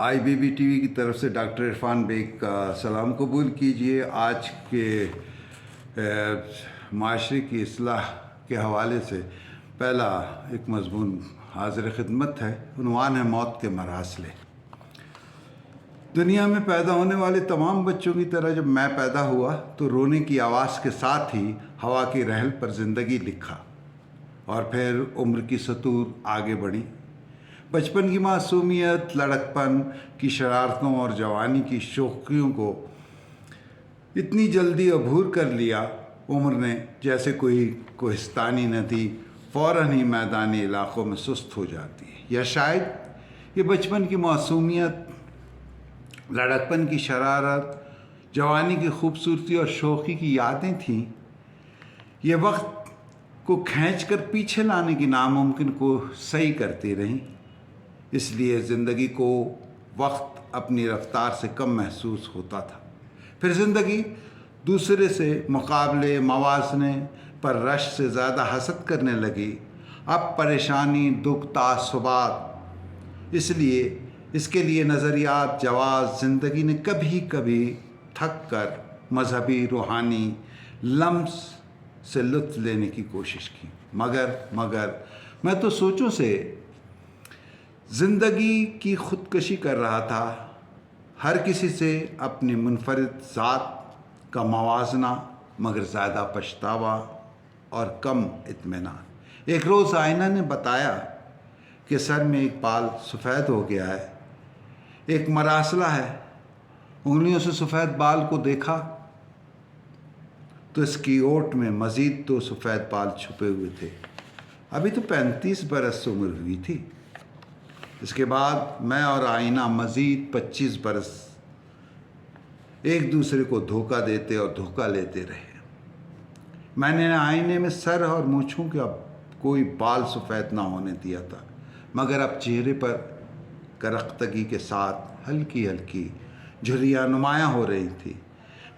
IBB TV کی طرف سے ڈاکٹر عرفان بیگ کا سلام قبول کیجیے۔ آج کے معاشرے کی اصلاح کے حوالے سے پہلا ایک مضمون حاضر خدمت ہے، عنوان ہے موت کے مراسلے۔ دنیا میں پیدا ہونے والے تمام بچوں کی طرح جب میں پیدا ہوا تو رونے کی آواز کے ساتھ ہی ہوا کی رحل پر زندگی لکھا اور پھر عمر کی سطور آگے بڑھی۔ بچپن کی معصومیت، لڑکپن کی شرارتوں اور جوانی کی شوخیوں کو اتنی جلدی عبور کر لیا عمر نے جیسے کوئی کوہستانی ندی فوراً ہی میدانی علاقوں میں سست ہو جاتی ہے۔ یا شاید یہ بچپن کی معصومیت، لڑکپن کی شرارت، جوانی کی خوبصورتی اور شوخی کی یادیں تھیں، یہ وقت کو کھینچ کر پیچھے لانے کی ناممکن کو صحیح کرتی رہیں۔ اس لیے زندگی کو وقت اپنی رفتار سے کم محسوس ہوتا تھا۔ پھر زندگی دوسرے سے مقابلے، موازنے پر رش سے زیادہ حسد کرنے لگی۔ اب پریشانی، دکھ، تعصبات، اس کے لیے نظریات، جواز زندگی نے کبھی کبھی تھک کر مذہبی، روحانی لمس سے لطف لینے کی کوشش کی۔ مگر میں تو سوچوں سے زندگی کی خودکشی کر رہا تھا۔ ہر کسی سے اپنی منفرد ذات کا موازنہ، مگر زیادہ پچھتاوا اور کم اطمینان۔ ایک روز آئینہ نے بتایا کہ سر میں ایک بال سفید ہو گیا ہے، ایک مراسلہ ہے۔ انگلیوں سے سفید بال کو دیکھا تو اس کی اوٹ میں مزید 2 سفید بال چھپے ہوئے تھے۔ ابھی تو 35 برس عمر ہوئی تھی۔ اس کے بعد میں اور آئینہ مزید 25 برس ایک دوسرے کو دھوکہ دیتے اور دھوکہ لیتے رہے۔ میں نے آئینے میں سر اور مونچھوں کا کوئی بال سفید نہ ہونے دیا تھا، مگر اب چہرے پر کرختگی کے ساتھ ہلکی ہلکی جھریاں نمایاں ہو رہی تھی۔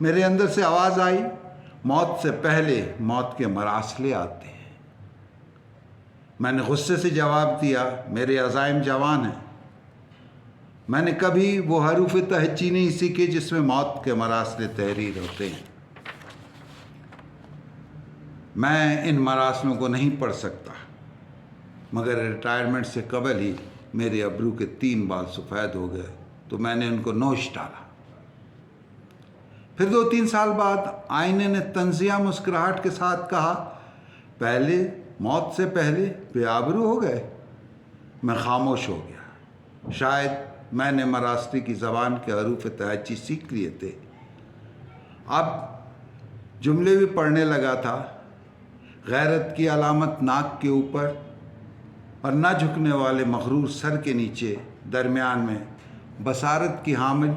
میرے اندر سے آواز آئی، موت سے پہلے موت کے مراسلے آتے ہیں۔ میں نے غصے سے جواب دیا، میرے عزائم جوان ہیں۔ میں نے کبھی وہ حروف تہجی نہیں سیکھے جس میں موت کے مراسلے تحریر ہوتے ہیں۔ میں ان مراسلوں کو نہیں پڑھ سکتا، مگر ریٹائرمنٹ سے قبل ہی میرے ابرو کے 3 بال سفید ہو گئے تو میں نے ان کو نوچ ڈالا۔ پھر 2-3 سال بعد آئینے نے طنزیہ مسکراہٹ کے ساتھ کہا، موت سے پہلے بے آبرو ہو گئے۔ میں خاموش ہو گیا۔ شاید میں نے مراسلی کی زبان کے حروف تہجی سیکھ لیے تھے۔ اب جملے بھی پڑھنے لگا تھا۔ غیرت کی علامت ناک کے اوپر اور نہ جھکنے والے مغرور سر کے نیچے، درمیان میں بصارت کی حامل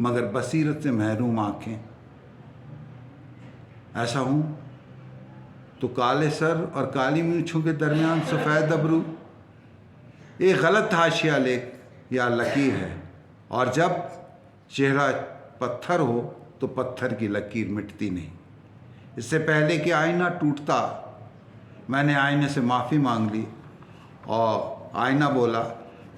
مگر بصیرت سے محروم آنکھیں۔ ایسا ہوں تو کالے سر اور کالی مونچھوں کے درمیان سفید ابرو ایک غلط حاشیہ لیکھ یا لکیر ہے، اور جب چہرہ پتھر ہو تو پتھر کی لکیر مٹتی نہیں۔ اس سے پہلے کہ آئینہ ٹوٹتا، میں نے آئینے سے معافی مانگ لی اور آئینہ بولا،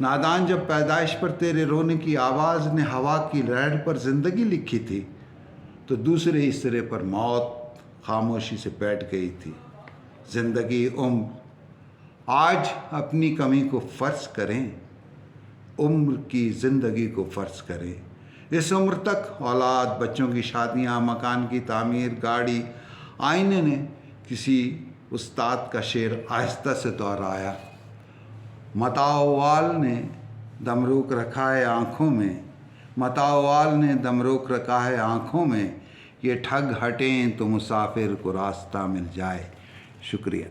نادان، جب پیدائش پر تیرے رونے کی آواز نے ہوا کی رحل پر زندگی لکھی تھی تو دوسرے ہی سرے پر موت خاموشی سے بیٹھ گئی تھی۔ زندگی، عمر، آج اپنی کمی کو فرض کریں، عمر کی زندگی کو فرض کریں۔ اس عمر تک اولاد، بچوں کی شادیاں، مکان کی تعمیر، گاڑی۔ آئینے نے کسی استاد کا شعر آہستہ سے دہرایا، متاوال نے دم روک رکھا ہے آنکھوں میں، متاوال نے دم روک رکھا ہے آنکھوں میں، یہ ٹھگ ہٹیں تو مسافر کو راستہ مل جائے۔ شکریہ۔